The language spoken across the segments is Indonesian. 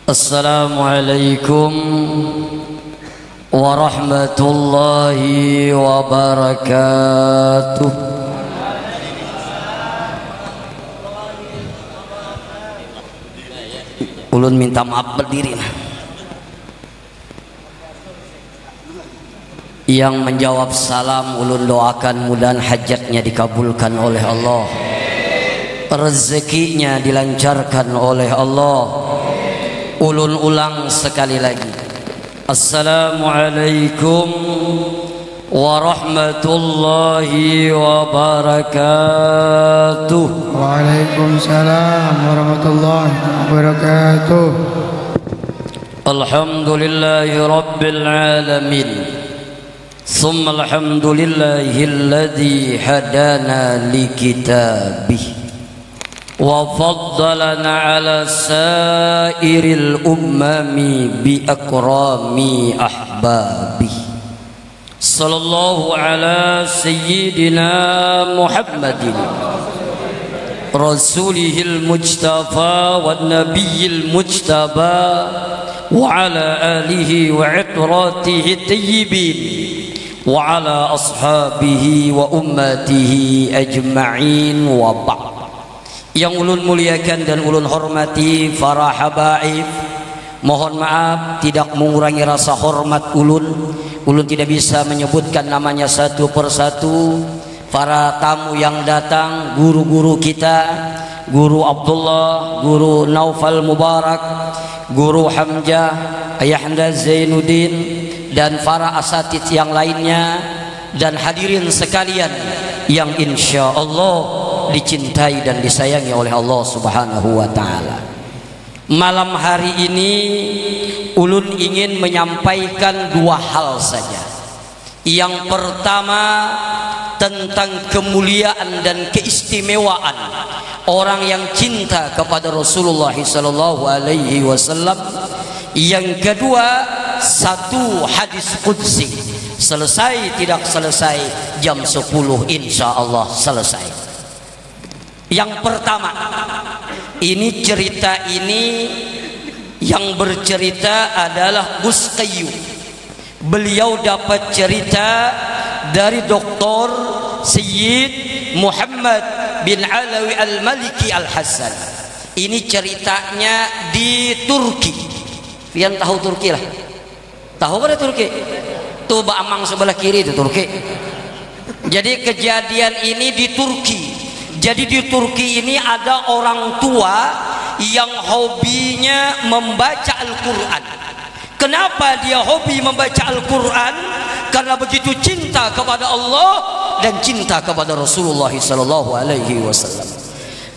Assalamualaikum warahmatullahi wabarakatuh. Ulun minta maaf berdiri. Yang menjawab salam ulun doakan mudah hajatnya dikabulkan oleh Allah, rezekinya dilancarkan oleh Allah. Ulun ulang sekali lagi. Assalamualaikum warahmatullahi wabarakatuh. Waalaikumsalam warahmatullahi wabarakatuh. Alhamdulillahi rabbil alamin. Thumma alhamdulillahilladzi hadana likitabih wa faddalana ala sairil ummami bi akrami ahbabi. Sallallahu ala sayyidina Muhammadin rasulihil mujtafa wan nabiyil mujtaba wa ala alihi wa itratihi tayyibin wa ala ashabihi wa ummatihi ajma'in wa ba'd. Yang ulun muliakan dan ulun hormati para habaib, mohon maaf tidak mengurangi rasa hormat ulun. Ulun tidak bisa menyebutkan namanya satu persatu. Para tamu yang datang, guru-guru kita, Guru Abdullah, Guru Naufal Mubarak, Guru Hamzah, Ayahanda Zainuddin, dan para asatid yang lainnya, dan hadirin sekalian yang insya Allah dicintai dan disayangi oleh Allah Subhanahu wa ta'ala. Malam hari ini ulun ingin menyampaikan dua hal saja. Yang pertama tentang kemuliaan dan keistimewaan orang yang cinta kepada Rasulullah sallallahu alaihi wasallam. Yang kedua satu hadis qudsi. Selesai tidak selesai jam 10 insya Allah selesai. Yang pertama, ini cerita ini yang bercerita adalah Gus Qayyum. Beliau dapat cerita dari Dr. Sayyid Muhammad bin Alawi Al-Maliki Al-Hasan. Ini ceritanya di Turki. Pian tahu Turki lah. Tahu kan Turki? Tuh Ba'amang sebelah kiri itu Turki. Jadi kejadian ini di Turki. Jadi di Turki ini ada orang tua yang hobinya membaca Al-Quran. Kenapa dia hobi membaca Al-Quran? Karena begitu cinta kepada Allah dan cinta kepada Rasulullah SAW.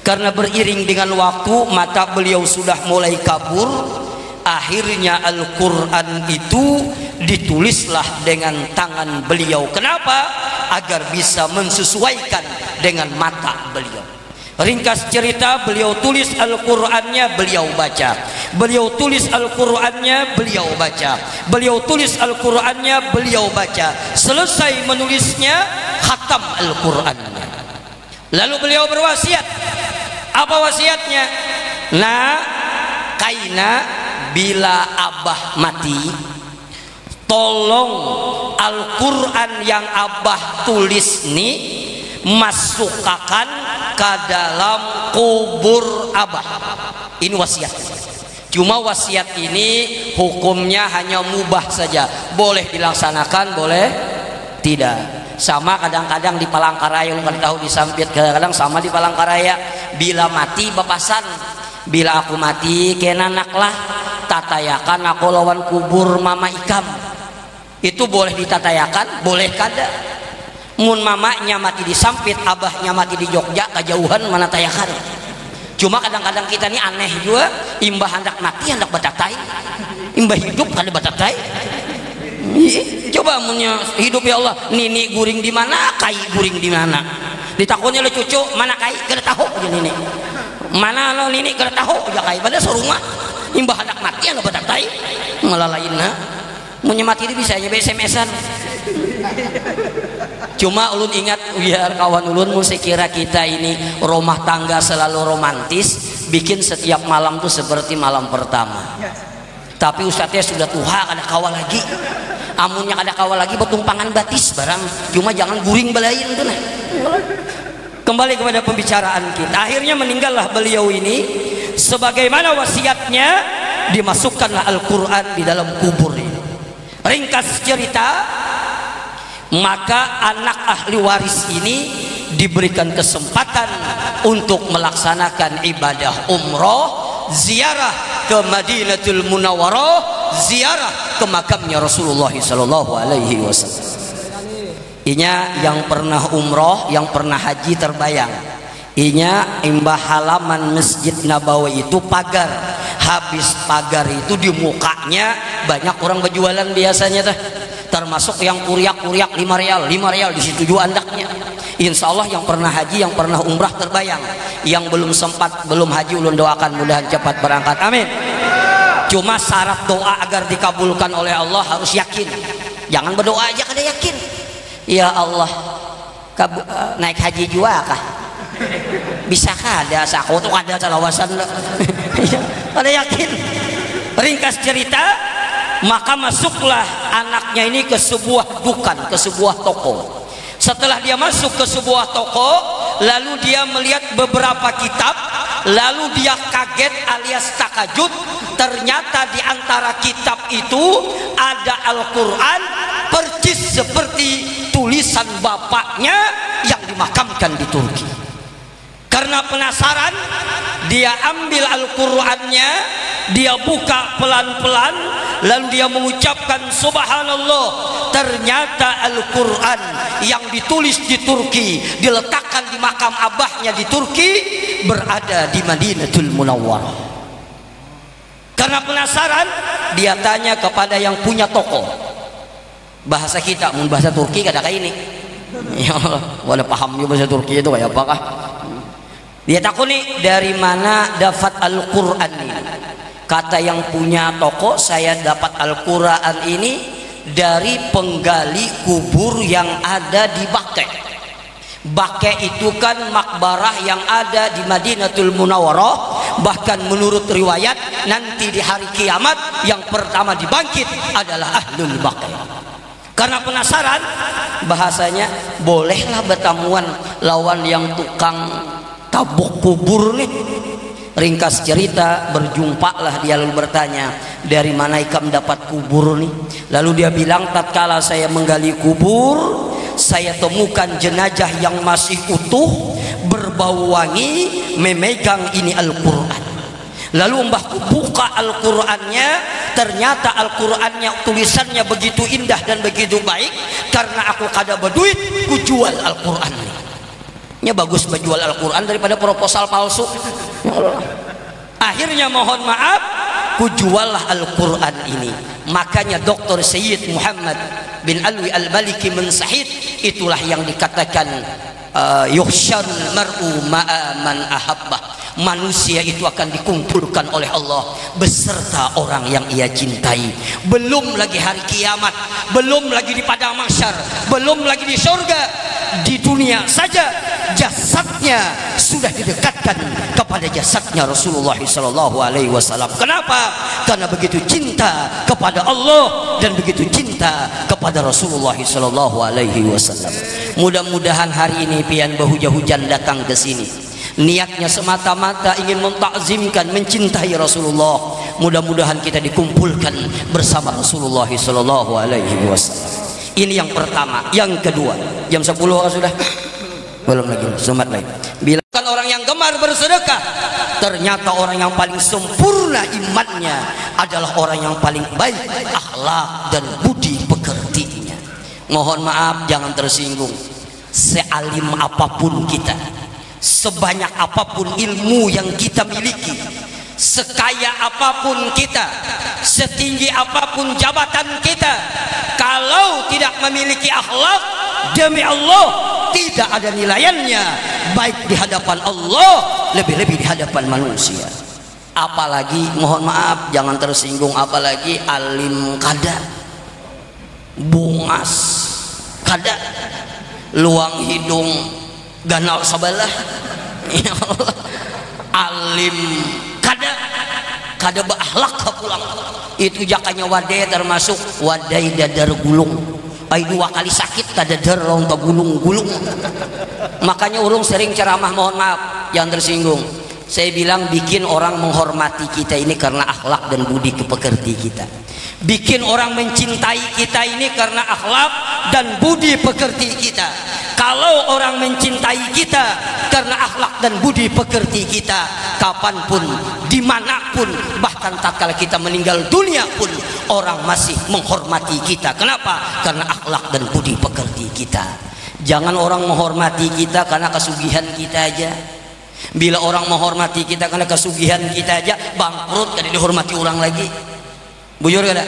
Karena beriring dengan waktu mata beliau sudah mulai kabur. Akhirnya Al-Quran itu ditulislah dengan tangan beliau. Kenapa? Agar bisa mensesuaikan dengan mata beliau. Ringkas cerita, beliau tulis Al-Qurannya, beliau baca. Beliau tulis Al-Qurannya, beliau baca. Beliau tulis Al-Qurannya, beliau baca. Selesai menulisnya, khatam Al-Qurannya. Lalu beliau berwasiat. Apa wasiatnya? Nah, kaina bila abah mati, tolong Al-Quran yang abah tulis nih masukkan ke dalam kubur abah. Ini wasiat. Cuma wasiat ini hukumnya hanya mubah saja. Boleh dilaksanakan, boleh tidak. Sama kadang-kadang di Palangkaraya, lu kan tahu di Sampit, kadang-kadang sama di Palangkaraya. Bila mati bapasan, bila aku mati kenanak lah tatayakan aku lawan kubur mama ikam. Itu boleh ditatayakan, boleh kada. Mun mamanya mati di Sampit, abahnya mati di Jogja, kejauhan mana tayakan. Cuma kadang-kadang kita ini aneh juga, imbah hendak mati hendak batatai, imbah hidup kada batatai. Coba munnya hidup ya Allah, nini guring di mana, kai guring di mana. Ditakunya oleh cucu, mana kai kada tahu aja nini. Mana lo nini kada tahu aja kai, pada surumah. Imbah hendak mati hendak batatai, malah lainna. Munnya mati ini bisa nya SMS-an. Cuma ulun ingat biar kawan ulun mun sekira kita ini rumah tangga selalu romantis, bikin setiap malam tuh seperti malam pertama. Tapi ustadznya sudah tua, kada kawal lagi. Amunnya kada kawal lagi betumpangan batis barang. Cuma jangan guring belain tuh nah. Kembali kepada pembicaraan kita. Akhirnya meninggallah beliau ini, sebagaimana wasiatnya, dimasukkanlah Al-Quran di dalam kubur ini. Ringkas cerita, maka anak ahli waris ini diberikan kesempatan untuk melaksanakan ibadah umroh, ziarah ke Madinatul Munawwarah, ziarah ke makamnya Rasulullah sallallahu alaihi wasallam. Inya yang pernah umroh, yang pernah haji terbayang. Inya imbah halaman Masjid Nabawi itu pagar. Habis pagar itu di mukanya banyak orang berjualan biasanya teh. Termasuk yang kuriak-kuriak 5 rial di situ juga andaknya. Insya Allah yang pernah haji, yang pernah umrah terbayang. Yang belum sempat, belum haji, ulun doakan mudahan cepat berangkat, amin. Cuma syarat doa agar dikabulkan oleh Allah harus yakin. Jangan berdoa aja kada yakin. Ya Allah, naik haji juga kah? Bisakah ada saku tuh ada salawasan? Kada yakin. Ringkas cerita, maka masuklah anaknya ini ke sebuah dukan, ke sebuah toko. Setelah dia masuk ke sebuah toko, lalu dia melihat beberapa kitab, lalu dia kaget alias takajud. Ternyata di antara kitab itu ada Al-Quran persis seperti tulisan bapaknya yang dimakamkan di Turki. Karena penasaran, dia ambil Al-Qur'annya, dia buka pelan-pelan, lalu dia mengucapkan subhanallah. Ternyata Al-Qur'an yang ditulis di Turki, diletakkan di makam abahnya di Turki, berada di Madinatul Munawwarah. Karena penasaran, dia tanya kepada yang punya toko. Bahasa kita, mun bahasa Turki kada kayak ini. Ya Allah, wala paham bahasa Turki itu kayak apakah? Dia takuni, dari mana dapat Al-Quran ini? Kata yang punya toko, saya dapat Al-Quran ini dari penggali kubur yang ada di Baqi'. Baqi' itu kan makbarah yang ada di Madinatul Munawwarah. Bahkan menurut riwayat, nanti di hari kiamat yang pertama dibangkit adalah Ahlul Baqi'. Karena penasaran, bahasanya bolehlah bertamuan lawan yang tukang tabuk kubur nih. Ringkas cerita, berjumpalah dia lalu bertanya, dari mana ikam dapat kubur nih? Lalu dia bilang, tatkala saya menggali kubur, saya temukan jenazah yang masih utuh, berbau wangi, memegang ini Al-Quran. Lalu mbahku buka Al-Qurannya, ternyata Al-Qurannya tulisannya begitu indah dan begitu baik. Karena aku kada berduit, ku jual Al-Quran ini. Ya bagus menjual Al-Quran daripada proposal palsu. Akhirnya mohon maaf, ku juallah Al-Quran ini. Makanya Dr. Sayyid Muhammad bin Alwi Al-Maliki Mensahid, itulah yang dikatakan yuhsyarul mar'u ma'a man ahabbah. Manusia itu akan dikumpulkan oleh Allah beserta orang yang ia cintai. Belum lagi hari kiamat, belum lagi di padang mahsyar, belum lagi di surga. Di dunia saja jasadnya sudah didekatkan kepada jasadnya Rasulullah SAW. Kenapa? Karena begitu cinta kepada Allah dan begitu cinta kepada Rasulullah SAW. Mudah-mudahan hari ini pian hujan datang ke sini, niatnya semata-mata ingin mentakzimkan, mencintai Rasulullah. Mudah-mudahan kita dikumpulkan bersama Rasulullah SAW. Ini yang pertama. Yang kedua, jam 10 sudah? Belum lagi, semat lagi. Bila kan orang yang gemar bersedekah, ternyata orang yang paling sempurna imannya adalah orang yang paling baik akhlak dan budi pekertinya. Mohon maaf, jangan tersinggung. Sealim apapun kita, sebanyak apapun ilmu yang kita miliki, sekaya apapun kita, setinggi apapun jabatan kita, kalau tidak memiliki akhlak, demi Allah tidak ada nilainya, baik di hadapan Allah, lebih-lebih di hadapan manusia. Apalagi, mohon maaf, jangan tersinggung, apalagi alim kada, bungas kada, luang hidung ganal sebelah. Ya Allah, alim kada beakhlak pulang. Itu jakanya wadai termasuk wadai dadar gulung. Ai 2 kali sakit dadar rong gulung-gulung. Makanya urung sering ceramah, mohon maaf yang tersinggung. Saya bilang bikin orang menghormati kita ini karena akhlak dan budi pekerti kita. Bikin orang mencintai kita ini karena akhlak dan budi pekerti kita. Kalau orang mencintai kita karena akhlak dan budi pekerti kita, kapanpun, dimanapun, bahkan tatkala kita meninggal dunia pun orang masih menghormati kita. Kenapa? Karena akhlak dan budi pekerti kita. Jangan orang menghormati kita karena kesugihan kita aja. Bila orang menghormati kita karena kesugihan kita aja, bangkrut, kada dihormati orang lagi. Bujur kada?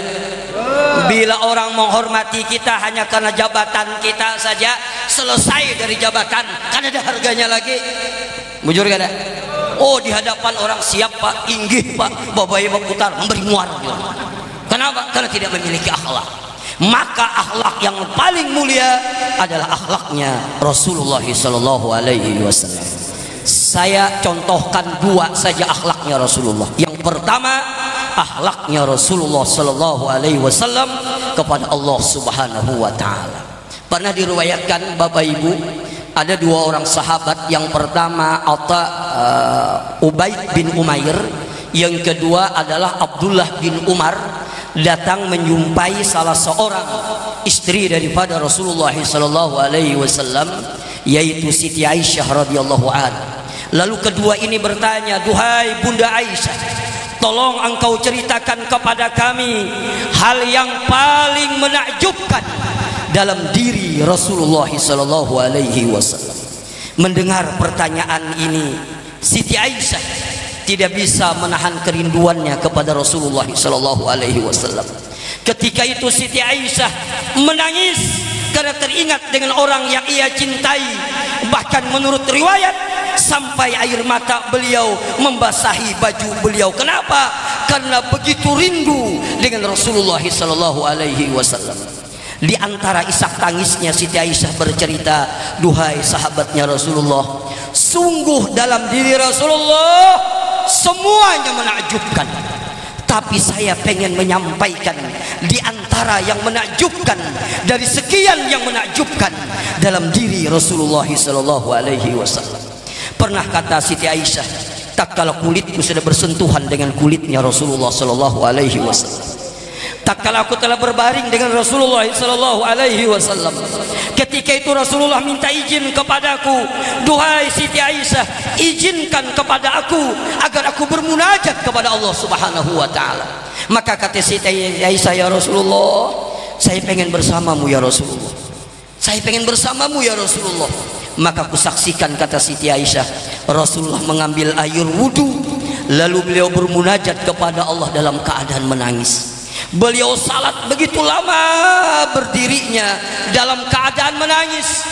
Bila orang menghormati kita hanya karena jabatan kita saja, selesai dari jabatan, kan ada harganya lagi. Bujur kada? Oh, di hadapan orang siap pak, inggih pak, babai berputar, memberi muar. Kenapa? Karena tidak memiliki akhlak. Maka akhlak yang paling mulia adalah akhlaknya Rasulullah Sallallahu Alaihi Wasallam. Saya contohkan 2 saja akhlaknya Rasulullah. Yang pertama, akhlaknya Rasulullah Sallallahu Alaihi Wasallam kepada Allah Subhanahu Wa Taala. Pernah diriwayatkan Bapak Ibu, ada 2 orang sahabat. Yang pertama Ubaid bin Umair, yang kedua adalah Abdullah bin Umar, datang menjumpai salah seorang istri daripada Rasulullah Sallallahu Alaihi Wasallam, yaitu Siti Aisyah radhiyallahu anha. Lalu kedua ini bertanya, "Duhai Bunda Aisyah, tolong engkau ceritakan kepada kami hal yang paling menakjubkan dalam diri Rasulullah Sallallahu Alaihi Wasallam." Mendengar pertanyaan ini, Siti Aisyah tidak bisa menahan kerinduannya kepada Rasulullah Sallallahu Alaihi Wasallam. Ketika itu Siti Aisyah menangis karena teringat dengan orang yang ia cintai. Bahkan menurut riwayat sampai air mata beliau membasahi baju beliau. Kenapa? Karena begitu rindu dengan Rasulullah Sallallahu Alaihi Wasallam. Di antara isak tangisnya Siti Aisyah bercerita, "Duhai sahabatnya Rasulullah, sungguh dalam diri Rasulullah semuanya menakjubkan. Tapi saya pengen menyampaikan di antara yang menakjubkan, dari sekian yang menakjubkan dalam diri Rasulullah Sallallahu Alaihi Wasallam." Pernah kata Siti Aisyah, tatkala kulitku sudah bersentuhan dengan kulitnya Rasulullah Sallallahu Alaihi Wasallam, tatkala aku telah berbaring dengan Rasulullah Sallallahu Alaihi Wasallam, ketika itu Rasulullah minta izin kepadaku, "Duhai Siti Aisyah, izinkan kepada aku agar aku bermunajat kepada Allah Subhanahu Wa Taala." Maka kata Siti Aisyah, "Ya Rasulullah, saya pengen bersamamu ya Rasulullah, saya pengen bersamamu ya Rasulullah." Maka kusaksikan, kata Siti Aisyah, Rasulullah mengambil air wudu, lalu beliau bermunajat kepada Allah dalam keadaan menangis. Beliau salat begitu lama berdirinya dalam keadaan menangis.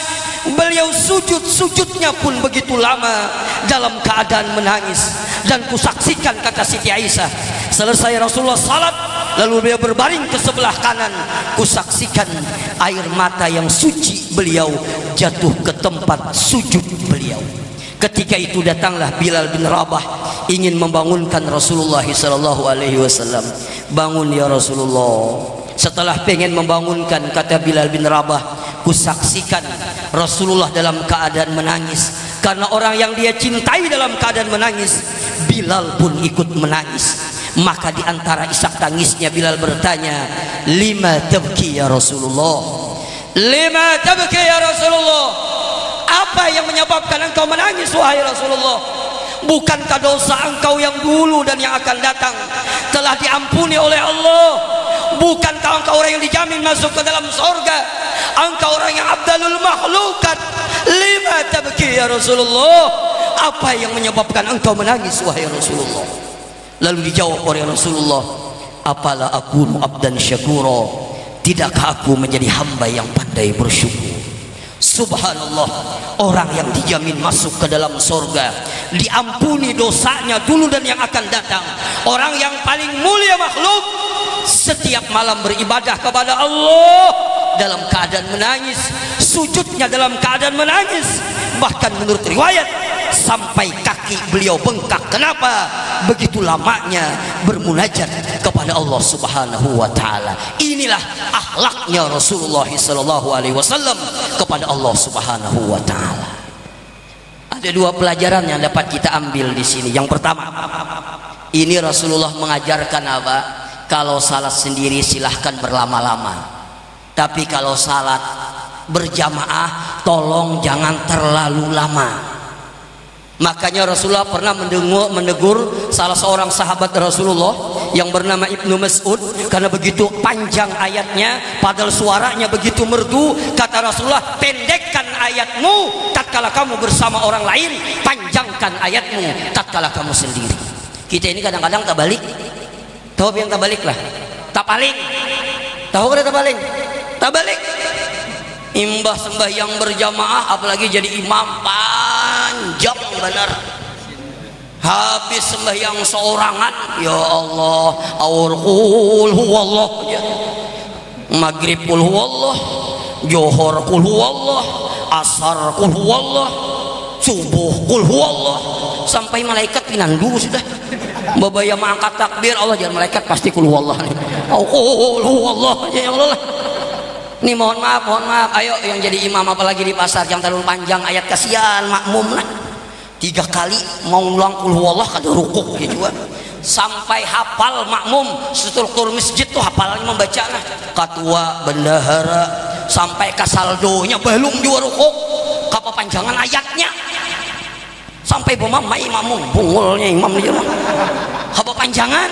Beliau sujudnya pun begitu lama dalam keadaan menangis. Dan kusaksikan, kata Siti Aisyah, selesai Rasulullah salat, lalu beliau berbaring ke sebelah kanan, kusaksikan air mata yang suci beliau jatuh ke tempat sujud beliau. Ketika itu datanglah Bilal bin Rabah ingin membangunkan Rasulullah Sallallahu Alaihi Wasallam. "Bangun ya Rasulullah." Setelah pengen membangunkan, kata Bilal bin Rabah, kusaksikan Rasulullah dalam keadaan menangis. Karena orang yang dia cintai dalam keadaan menangis, Bilal pun ikut menangis. Maka di antara isak tangisnya Bilal bertanya, "Lima tabki ya Rasulullah? Lima tabki ya Rasulullah? Apa yang menyebabkan engkau menangis wahai Rasulullah? Bukankah dosa engkau yang dulu dan yang akan datang telah diampuni oleh Allah? Bukankah engkau orang yang dijamin masuk ke dalam surga? Engkau orang yang abdalul makhlukat. Lima tabki ya Rasulullah? Apa yang menyebabkan engkau menangis wahai Rasulullah?" Lalu dijawab oleh Rasulullah, "Apala aku abdan syakura? Tidakkah aku menjadi hamba yang pandai bersyukur?" Subhanallah, orang yang dijamin masuk ke dalam surga, diampuni dosanya dulu dan yang akan datang, orang yang paling mulia makhluk, setiap malam beribadah kepada Allah dalam keadaan menangis, sujudnya dalam keadaan menangis, bahkan menurut riwayat sampai kaki kaki beliau bengkak. Kenapa? Begitu lamanya bermunajat kepada Allah Subhanahu wa taala. Inilah akhlaknya Rasulullah sallallahu alaihi wasallam kepada Allah Subhanahu wa taala. Ada dua pelajaran yang dapat kita ambil di sini. Yang pertama, ini Rasulullah mengajarkan apa? Kalau salat sendiri silahkan berlama-lama, tapi kalau salat berjamaah tolong jangan terlalu lama. Makanya Rasulullah pernah menegur salah seorang sahabat Rasulullah yang bernama Ibnu Mas'ud karena begitu panjang ayatnya, padahal suaranya begitu merdu. Kata Rasulullah, pendekkan ayatmu tatkala kamu bersama orang lain, panjangkan ayatmu tatkala kamu sendiri. Kita ini kadang-kadang tak balik. Tahu yang tak balik lah, tak paling. Tahu kan tak paling? Tak balik. Imbah sembahyang berjamaah apalagi jadi imam panjang benar. Habis sembahyang seorangan, ya Allah, awal qul huwallah ya. Maghrib qul huwallah, Johor qul huwallah, asar qul huwallah, subuh qul huwallah, sampai malaikat pinandu sudah. Babaya mengangkat takbir, Allah jangan malaikat pasti qul huwallah nih. Qul huwallah ya Allah. Nih mohon maaf, ayo yang jadi imam apalagi di pasar jangan terlalu panjang ayat, kasihan makmum lah. 3 kali mau ulang qul huwallah kada rukuk gitu kan. Sampai hafal makmum, struktur masjid tuh hafalnya membaca lah. Ketua, bendahara, sampai ke saldonya belum juga rukuk. Kapa panjangan ayatnya. Sampai bemamai makmum, bungulnya imam dia mah. Kapa panjangan.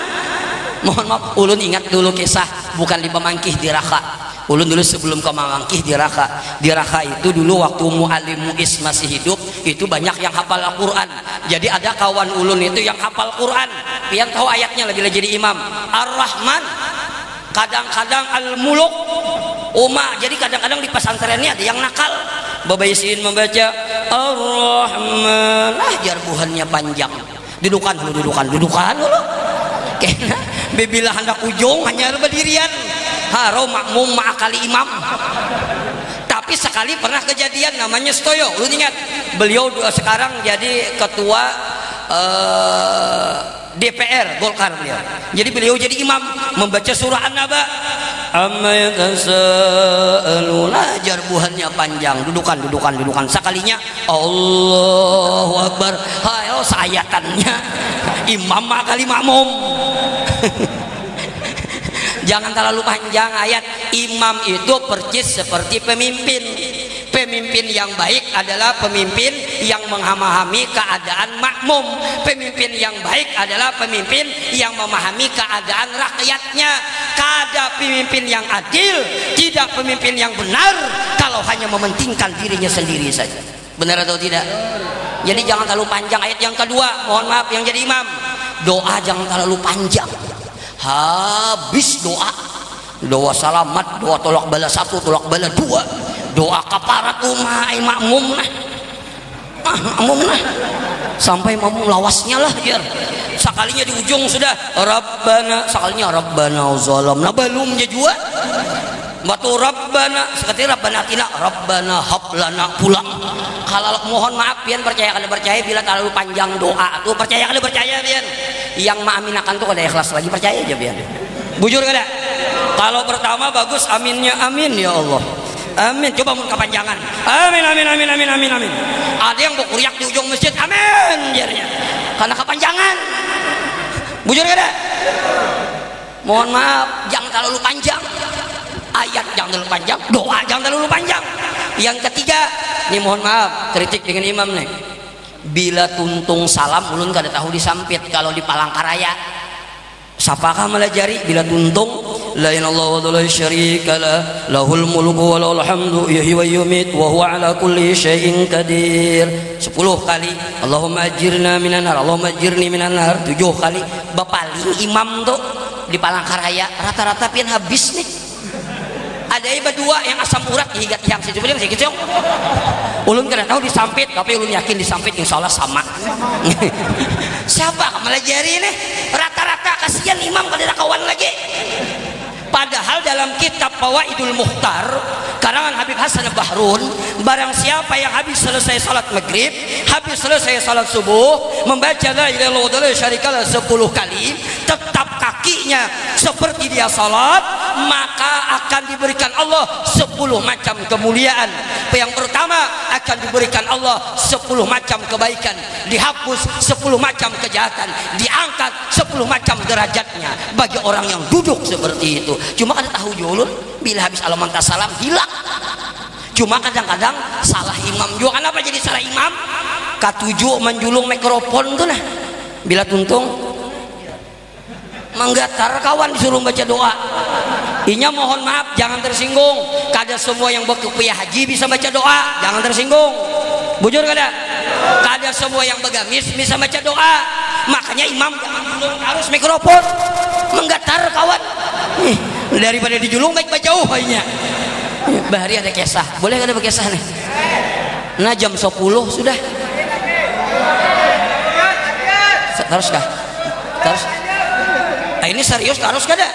Mohon maaf, ulun ingat dulu kisah bukan di pemangkih di Raka. Ulun dulu sebelum ke Mangkih di Raka. Di Raka itu dulu waktu Mu'alim Muiz masih hidup, itu banyak yang hafal Al-Quran. Jadi ada kawan ulun itu yang hafal Quran. Pian tahu ayatnya lagi jadi imam. Ar-Rahman, kadang-kadang Al-Muluk, Uma. Jadi kadang-kadang di pesantrennya ada yang nakal. Baba Yasin membaca Ar-Rahman, jarbuhannya panjang. Dudukan dulu. Kena bebilah hendak ujung hanya berdirian. Haro makmum ma'akali imam. Tapi sekali pernah kejadian namanya Stoyo, lu ingat? Beliau sekarang jadi ketua DPR Golkar beliau. Jadi beliau jadi imam membaca surah An-Naba. Amma yatasaaluna, jarbuhannya panjang. Dudukan. Sekalinya Allahu Akbar. Hayo sayatannya imam ma'akali makmum. Jangan terlalu panjang ayat. Imam itu persis seperti pemimpin. Pemimpin yang baik adalah pemimpin yang memahami keadaan makmum. Pemimpin yang baik adalah pemimpin yang memahami keadaan rakyatnya. Kada pemimpin yang adil, tidak pemimpin yang benar kalau hanya mementingkan dirinya sendiri saja. Benar atau tidak? Jadi jangan terlalu panjang ayat. Yang kedua, mohon maaf yang jadi imam, doa jangan terlalu panjang. Habis doa salamat, doa tolak bala 1, tolak bala 2, doa kafarat makmum nah sampai makmum lawasnya lah biar sekalinya di ujung sudah Rabbana, sekalinya Rabbana zalamna balumnya juga batu Rabbana, sekali Rabbana atina, Rabbana hablana pulang. Kalau mohon maaf pian percaya bila terlalu panjang doa tuh percaya pian. Yang mengaminakan tuh kada ikhlas lagi, percaya aja pian. Bujur kada? Kalau pertama bagus aminnya, amin ya Allah. Amin. Coba mun kepanjangan. Amin. Ada yang berkuriak di ujung masjid, amin jadinya. Karena kepanjangan. Bujur kada? Mohon maaf, jangan terlalu panjang. Ayat jangan terlalu panjang, doa jangan terlalu panjang. Yang ketiga, nih mohon maaf, kritik dengan imam nih. Bila tuntung salam ulun kada tahu disampit kalau di Palangkaraya. Sapakah melajari bila tuntung la ilaha illallah wa la syarika lah, lahul mulku wa lahul hamdu yuhyi wa yumiit wa huwa ala kulli syai'in qadir. 10 kali Allahumma ajirna minan nar, Allahumma ajirni minan nar. 7 kali. Bapaling imam tuh di Palangkaraya rata-rata pian habis nih. Ada iba 2 yang asam urat higat yang situ dia masih kecil. Ulun kada tahu disampit, tapi ulun yakin disampit insyaallah sama. Siapa melajari ini? Rata-rata kasihan imam kada ada kawan lagi. Padahal dalam kitab Fawaidul Mukhtar karangan Habib Hasan Bahrun, barang siapa yang habis selesai salat maghrib, habis selesai salat subuh, membaca la ilaha illallah la syarikalah 10 kali, tetap kakinya seperti dia salat, maka akan diberikan Allah 10 macam kemuliaan. Yang pertama, akan diberikan Allah 10 macam kebaikan, dihapus 10 macam kejahatan, diangkat 10 macam derajatnya bagi orang yang duduk seperti itu. Cuma ada tahu julun bila habis alaman tasalam hilang. Cuma kadang-kadang salah imam juga. Kenapa jadi salah imam? Katujuh menjulung mikrofon tuh nah, bila tuntung menggatar kawan disuruh baca doa. Inya mohon maaf, jangan tersinggung. Kada semua yang berkepiah haji bisa baca doa, jangan tersinggung. Bujur kada? Kada semua yang begamis bisa baca doa. Makanya imam jangan julung harus mikrofon, menggatar kawan. Daripada dijulung baik baca jauh hanya. Bahari ada kisah, boleh kada berkisah nih? Nah jam 10 sudah. Terus kah? Terus? Nah, ini serius terus kada?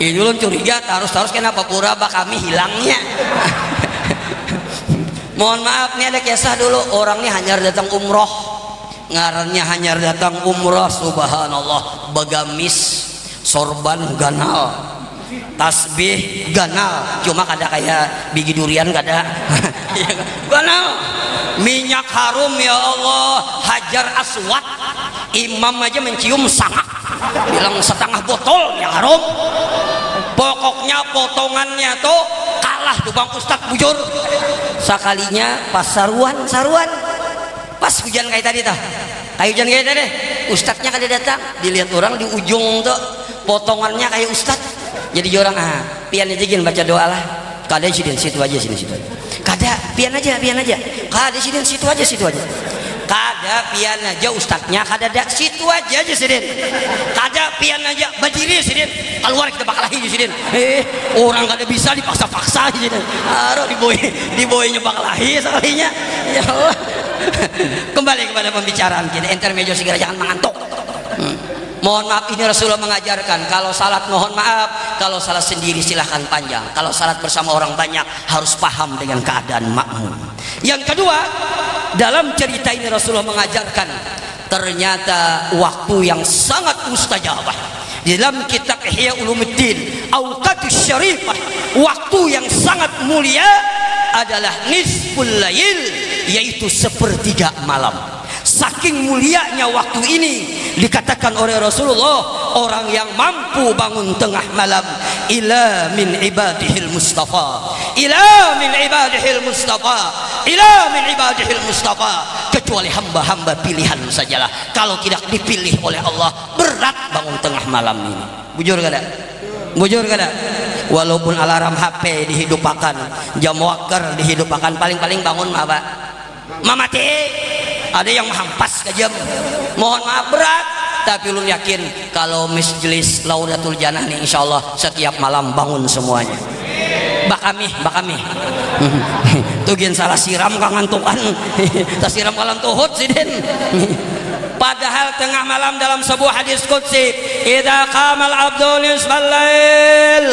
Ini dulu curiga terus kenapa pura kami hilangnya. Mohon maaf nih ada kisah dulu, orang nih hanyar datang umroh, ngarannya hanyar datang umroh, subhanallah, begamis, sorban ganal, tasbih ganal, cuma kada kayak biji durian kada. Ganal, minyak harum ya Allah, hajar aswad, imam aja mencium sangak, bilang setengah botol yang harum. Pokoknya potongannya tuh kalah tuh bang Ustadz bujur. Sekalinya pas saruan pas hujan kayak tadi tuh, kayak hujan kayak tadi, Ustadznya kada datang, dilihat orang di ujung tuh potongannya kayak Ustadz. Jadi orang pian aja gini baca doa lah, kada sidin situ aja sini situ aja, kada pian aja kada sidin situ aja kada pian aja Ustadznya kada ada situ aja sidin, kada pian aja berdiri sidin, keluar kita bakal lagi sidin. Orang kada bisa dipaksa-paksa sidin, harus diboy bakal lagi sekalinya. Ya Allah. Kembali kepada pembicaraan kita, intermezzo segera, jangan mengantuk. Mohon maaf, ini Rasulullah mengajarkan kalau salat mohon maaf, kalau salat sendiri silahkan panjang, kalau salat bersama orang banyak harus paham dengan keadaan makmum. Yang kedua, dalam cerita ini Rasulullah mengajarkan ternyata waktu yang sangat mustajabah. Di dalam kitab Ihya Ulumuddin Awqatus Syarifah, waktu yang sangat mulia adalah nisful lail, yaitu sepertiga malam. Saking mulianya waktu ini dikatakan oleh Rasulullah, orang yang mampu bangun tengah malam, ila min ibadihil mustafa, ila min ibadihil mustafa, ila min ibadihil mustafa, kecuali hamba-hamba pilihan sajalah. Kalau tidak dipilih oleh Allah, berat bangun tengah malam ini. Bujur kada? Bujur kada? Walaupun alarm HP dihidupakan, jam waker dihidupakan, paling-paling bangun apa? Mamati. Ada yang hampas ke jam, mohon maaf berat, tapi lu yakin kalau majelis Laudatul Jannah nih insyaallah setiap malam bangun semuanya. Bakami tuh salah siram kangantukan. Tak siram kalam tuhut sidin. Padahal tengah malam dalam sebuah hadis qudsi, idza qamal abdul nisfal-lail,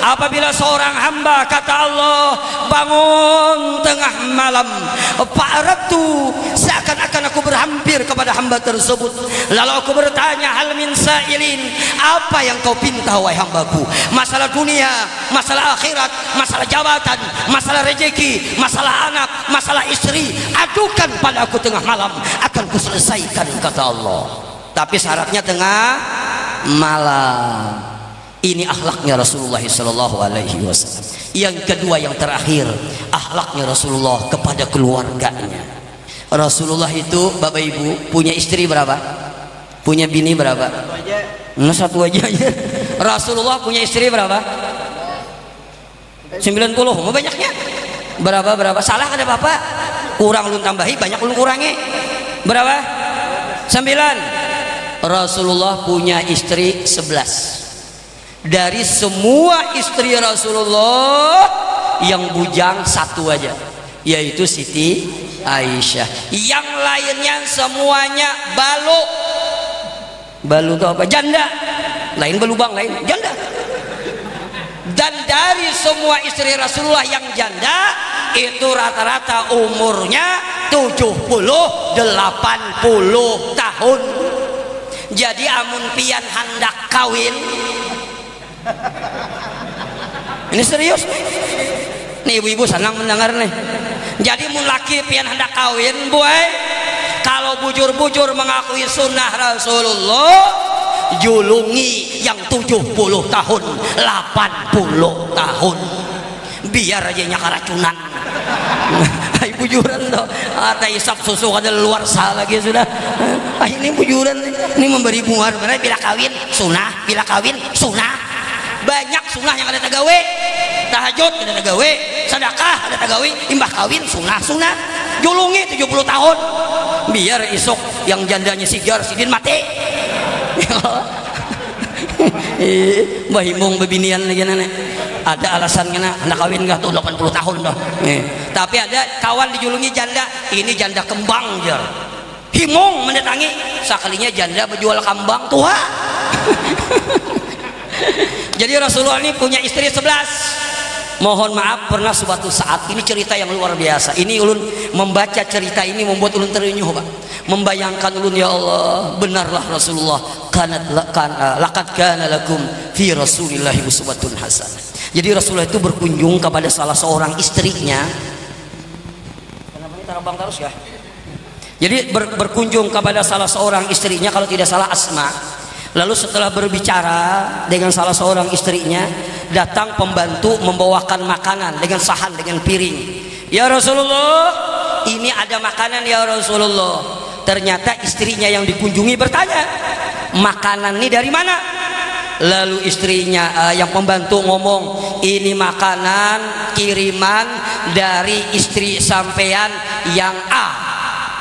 apabila seorang hamba kata Allah bangun tengah malam, fa'aratu, seakan-akan aku berhampir kepada hamba tersebut, lalu aku bertanya, hal min sa'ilin, apa yang kau pinta wahai hambaku? Masalah dunia, masalah akhirat, masalah jabatan, masalah rezeki, masalah anak, masalah istri, adukan pada aku tengah malam, akan kuselesaikan, kata Allah. Tapi syaratnya tengah malam. Ini akhlaknya Rasulullah SAW. Yang kedua, yang terakhir, akhlaknya Rasulullah kepada keluarganya. Rasulullah itu Bapak Ibu punya istri berapa? Punya bini berapa? Nah, satu aja. Rasulullah punya istri berapa? 90. Mau banyaknya? Berapa? Salah ada Bapak? Kurang ulun tambahi, banyak ulun kurangi. Berapa? 9. Rasulullah punya istri 11. Dari semua istri Rasulullah yang bujang satu aja, yaitu Siti Aisyah. Yang lainnya semuanya balo. Balu itu apa? Janda. Lain belubang, lain janda. Dan dari semua istri Rasulullah yang janda itu rata-rata umurnya 70-80 tahun. Jadi amun pian hendak kawin, ini serius nih ibu-ibu senang mendengar nih. Jadi mun laki pian hendak kawin boy, kalau bujur-bujur mengakui sunnah Rasulullah, julungi yang 70 tahun 80 tahun biar aja nya keracunan. Ay bujuran tuh ada isap susu ada luar salah lagi sudah. Ini bujuran ini memberi muar benar bila kawin sunnah, bila kawin sunnah. Banyak sunnah yang ada tagawe, tahajud ada tagawe, sedekah ada tagawe, imbah kawin sunnah julungi 70 tahun biar isok yang jandanya sigar sidin mati. Bahimung bebinian lagi nenek ada alasan kena hendak kawin gak tuh 80 tahun dah. Tapi ada kawan dijulungi janda, ini janda kembang jar. Himung mendatangi sekalinya janda berjual kambang tua. Jadi Rasulullah ini punya istri 11. Mohon maaf pernah suatu saat, ini cerita yang luar biasa. Ini ulun membaca cerita ini membuat ulun terenyuh Pak. Membayangkan ulun, ya Allah, benarlah Rasulullah laqad kana lakum fi Rasulillahi uswatun hasanah. Jadi Rasulullah itu berkunjung kepada salah seorang istrinya. Kenapa ini tarabang terus ya? Jadi berkunjung kepada salah seorang istrinya, kalau tidak salah Asma. Lalu setelah berbicara dengan salah seorang istrinya, datang pembantu membawakan makanan dengan sahan, dengan piring. Ya Rasulullah, ini ada makanan ya Rasulullah. Ternyata istrinya yang dikunjungi bertanya, makanan ini dari mana? Lalu istrinya yang pembantu ngomong, ini makanan kiriman dari istri sampean yang A.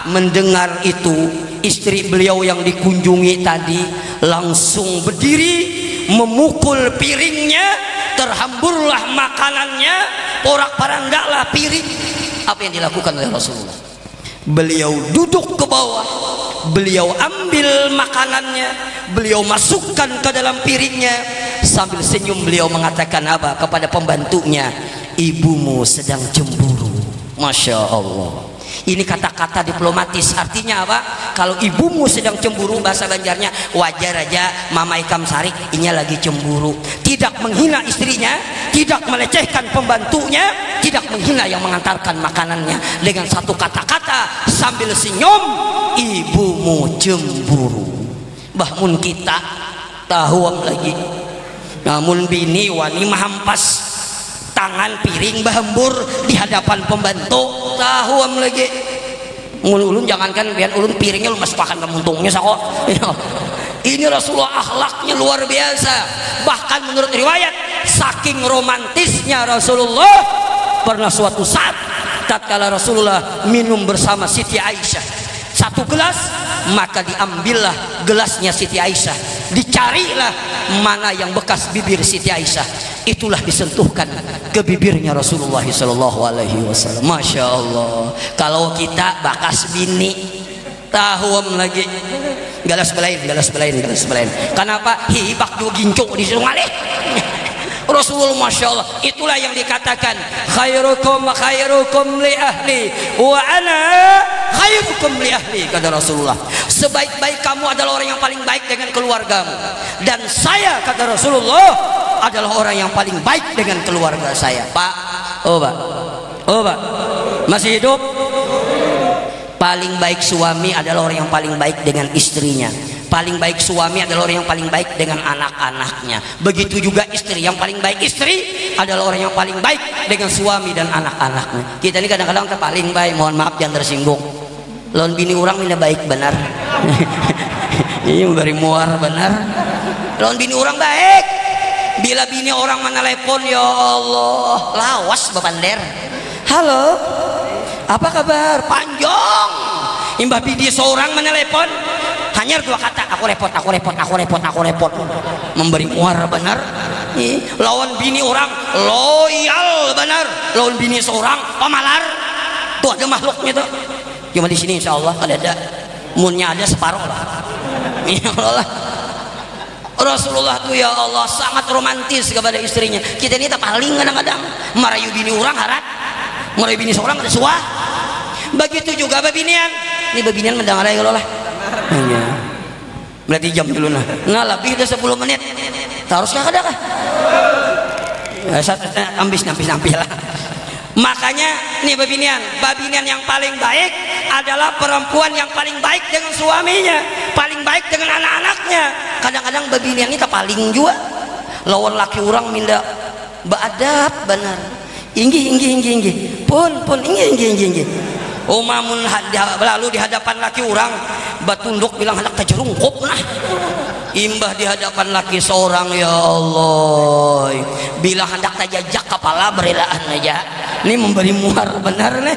Mendengar itu, istri beliau yang dikunjungi tadi langsung berdiri memukul piringnya, terhamburlah makanannya, porak-parandaklah piring. Apa yang dilakukan oleh Rasulullah? Beliau duduk ke bawah, beliau ambil makanannya, beliau masukkan ke dalam piringnya, sambil senyum beliau mengatakan apa kepada pembantunya? Ibumu sedang cemburu. Masya Allah. Ini kata-kata diplomatis, artinya apa? Kalau ibumu sedang cemburu, bahasa Banjarnya wajar aja mama ikam sarik ini lagi cemburu. Tidak menghina istrinya, tidak melecehkan pembantunya, tidak menghina yang mengantarkan makanannya. Dengan satu kata-kata sambil senyum, ibumu cemburu. Bahmun kita tahu lagi, namun bini wani mahampas tangan piring bahembur di hadapan pembantu tahu lagi. Ulun jangankan biar ulun piringnya lu masuk makan kemuntungnya sako. Ini Rasulullah akhlaknya luar biasa. Bahkan menurut riwayat, saking romantisnya Rasulullah, pernah suatu saat tatkala Rasulullah minum bersama Siti Aisyah satu gelas, maka diambillah gelasnya Siti Aisyah, dicarilah mana yang bekas bibir Siti Aisyah, itulah disentuhkan ke bibirnya Rasulullah SAW. Masya Allah. Kalau kita bakas bini tahu lagi galas belain. Kenapa hibak dua gincu di sungai Rasulullah? Masya Allah. Itulah yang dikatakan khairukum li ahli wa ana khairukum li ahli, kata Rasulullah. Sebaik-baik kamu adalah orang yang paling baik dengan keluargamu, dan saya, kata Rasulullah, adalah orang yang paling baik dengan keluarga saya. Pak, oh Pak, masih hidup? Paling baik suami adalah orang yang paling baik dengan istrinya. Paling baik suami adalah orang yang paling baik dengan anak-anaknya. Begitu juga istri, yang paling baik istri adalah orang yang paling baik dengan suami dan anak-anaknya. Kita ini kadang-kadang paling baik, mohon maaf jangan tersinggung. Lawan bini orang ini baik benar. Ini beri muar benar. Lawan bini orang baik. Bila bini orang menelepon, ya Allah, lawas bapander. Halo, apa kabar? Panjang. Imbah bini seorang menelepon, hanya dua kata, aku repot. Memberi muar benar. Lawan bini orang loyal benar. Lawan bini seorang pamalar. Tuh ada makhluknya tuh. Cuma di sini insya Allah ada munnya ada separuh lah. Insya Allah. Rasulullah tuh ya Allah sangat romantis kepada istrinya. Kita ini tak paling kadang-kadang marayu bini orang harat, marayu bini seorang ada suah. Begitu juga babinian. Ini babinian mendengar ya Allah lah. Iya. Berarti jam dulu nah. Nah lebih udah 10 menit. Haruskah kada kah? Ambis lah. Makanya nih babinian yang paling baik adalah perempuan yang paling baik dengan suaminya, paling baik dengan anak-anaknya. Kadang-kadang babinian ini tak paling juga lawan laki orang minda beadab benar. Inggi. Pun inggi. Umamun lalu di hadapan laki orang batunduk bilang hendak tajerungkup nah. Imbah di hadapan laki seorang ya Allah bilang hendak tajajak kepala berelaan aja. Ini memberi muar benar nih.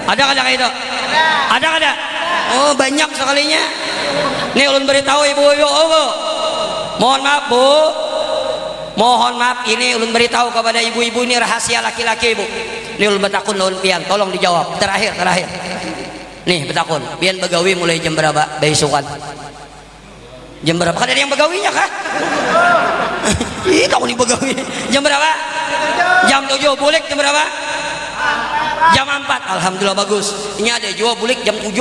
Ada itu? Ada. Oh banyak sekalinya. Nih ulun beritahu ibu-ibu. Mohon maaf Bu. Mohon maaf ini ulun beritahu kepada ibu-ibu ini rahasia laki-laki Bu. Ini ulun betakun ulun pian tolong dijawab. Terakhir. Nih betakun. Pian begawi mulai jam berapa? Besukan. Jam berapa? Kan ada yang begawinya kah? Ih, kamu nih begawi. Jam berapa? Jam 7. Bulik jam berapa? Jam 4. Alhamdulillah bagus. Ini ada jual bulik jam 7.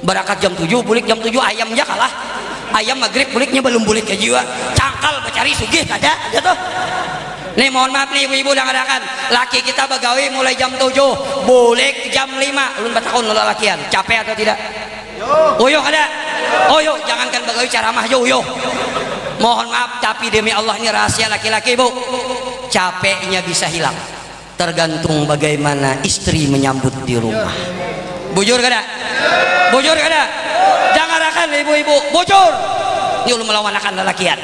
Barakat jam 7, bulik jam 7. Ayamnya kalah. Ayam maghrib buliknya belum bulik ya jiwa. Cangkal becari sugih ada tuh. Nih mohon maaf nih ibu-ibu dan anak-anak. Laki kita begawi mulai jam 7, bulik jam 5. Ulun batakun lelakian. Capek atau tidak? Uyuh ada. Oh yuk, jangankan begawi ceramah yuk. Mohon maaf tapi demi Allah ini rahasia laki-laki Bu. Capeknya bisa hilang tergantung bagaimana istri menyambut di rumah. Bujur kada? Jangan akan ibu-ibu bujur. Ini ulun melawan akan lelakian.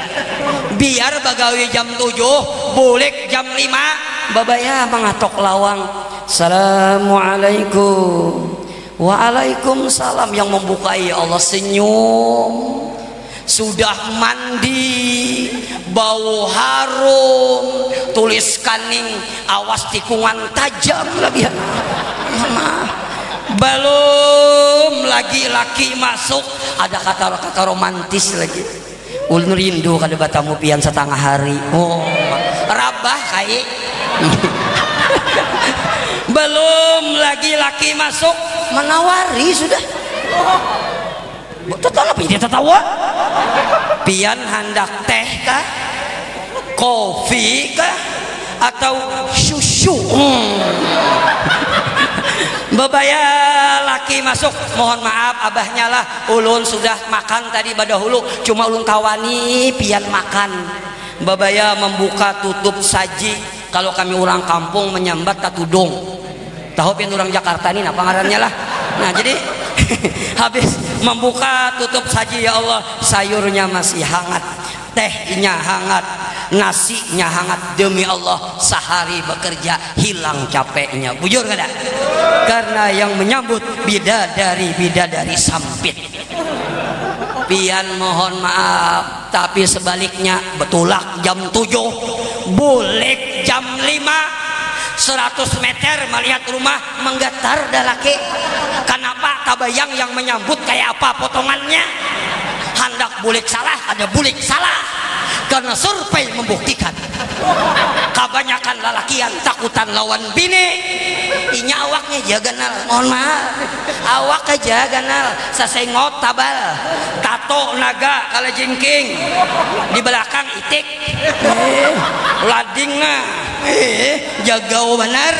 Biar begawi jam 7, bulik jam 5, babaya mengatok lawang. Assalamualaikum. Waalaikumsalam. Yang membukai Allah senyum, sudah mandi, bau harum, tulis kaning, awas tikungan tajam lagi. Belum lagi laki masuk, ada kata-kata romantis lagi. Ulun rindu kada batamu pian setengah hari. Oh, rabah kai. Belum lagi laki masuk menawari sudah. Tetap ini tertawa. Pian hendak teh kah, kopi kah, atau susu? Bebaya laki masuk, mohon maaf abahnya lah. Ulun sudah makan tadi badahulu, cuma ulun kawani pian makan. Bebaya membuka tutup saji. Kalau kami orang kampung menyambat tatudong. Tahu pian orang Jakarta ini apa ngarannya lah. Nah jadi habis membuka tutup saji ya Allah, sayurnya masih hangat, tehnya hangat, nasinya hangat. Demi Allah sehari bekerja hilang capeknya. Bujur kada? Karena yang menyambut bidadari sampit. Pian mohon maaf tapi sebaliknya betulak jam 7, bulik jam 5. 100 meter melihat rumah menggetar dalaki. Kenapa? Tabayang yang menyambut kayak apa potongannya. Hendak bulik salah, ada bulik salah. Karena survei membuktikan kebanyakan lalakian takutan lawan bini. Inya awaknya jaganal, mohon maaf, awak aja ganal, sasengot tabal, tato naga kala jengking, di belakang itik, lading nah, jaga benar.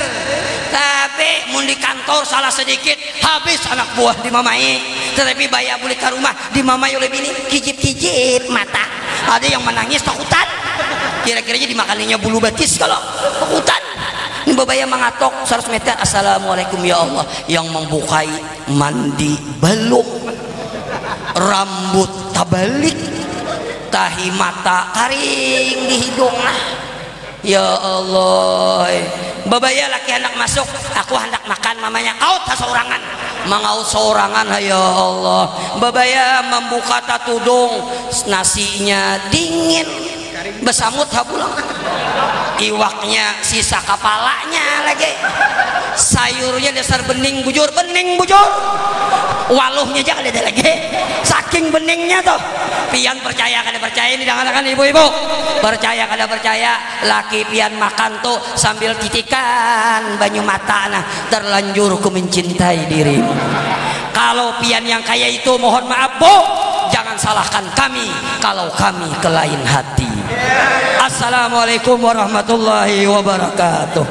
Tapi mun di kantor salah sedikit habis anak buah dimamai. Tetapi bayar boleh ke rumah dimamai oleh bini, kijip-kijip mata. Ada yang menangis takutan. Kira-kira aja dimakaninya bulu batis kalau takutan. Ini babaya mengatok 100 meter. Assalamualaikum ya Allah. Yang membukai mandi belum, rambut tabalik, tahi mata karing di hidung. Ya Allah, babaya laki anak masuk, aku hendak makan, mamanya out seorangan, mangaut seorangan. Ya Allah, babaya membuka tatudung, nasinya dingin, besamut hapulang, iwaknya sisa kepalanya lagi, sayurnya dasar bening bujur waluhnya jangan ada lagi saking beningnya tuh. Pian percaya kada percaya ini jangan ibu-ibu, percaya kada percaya laki pian makan tuh sambil titikan banyu mata nah terlanjur ku mencintai dirimu. Kalau pian yang kaya itu mohon maaf bu, jangan salahkan kami kalau kami kelain hati. Assalamualaikum warahmatullahi wabarakatuh.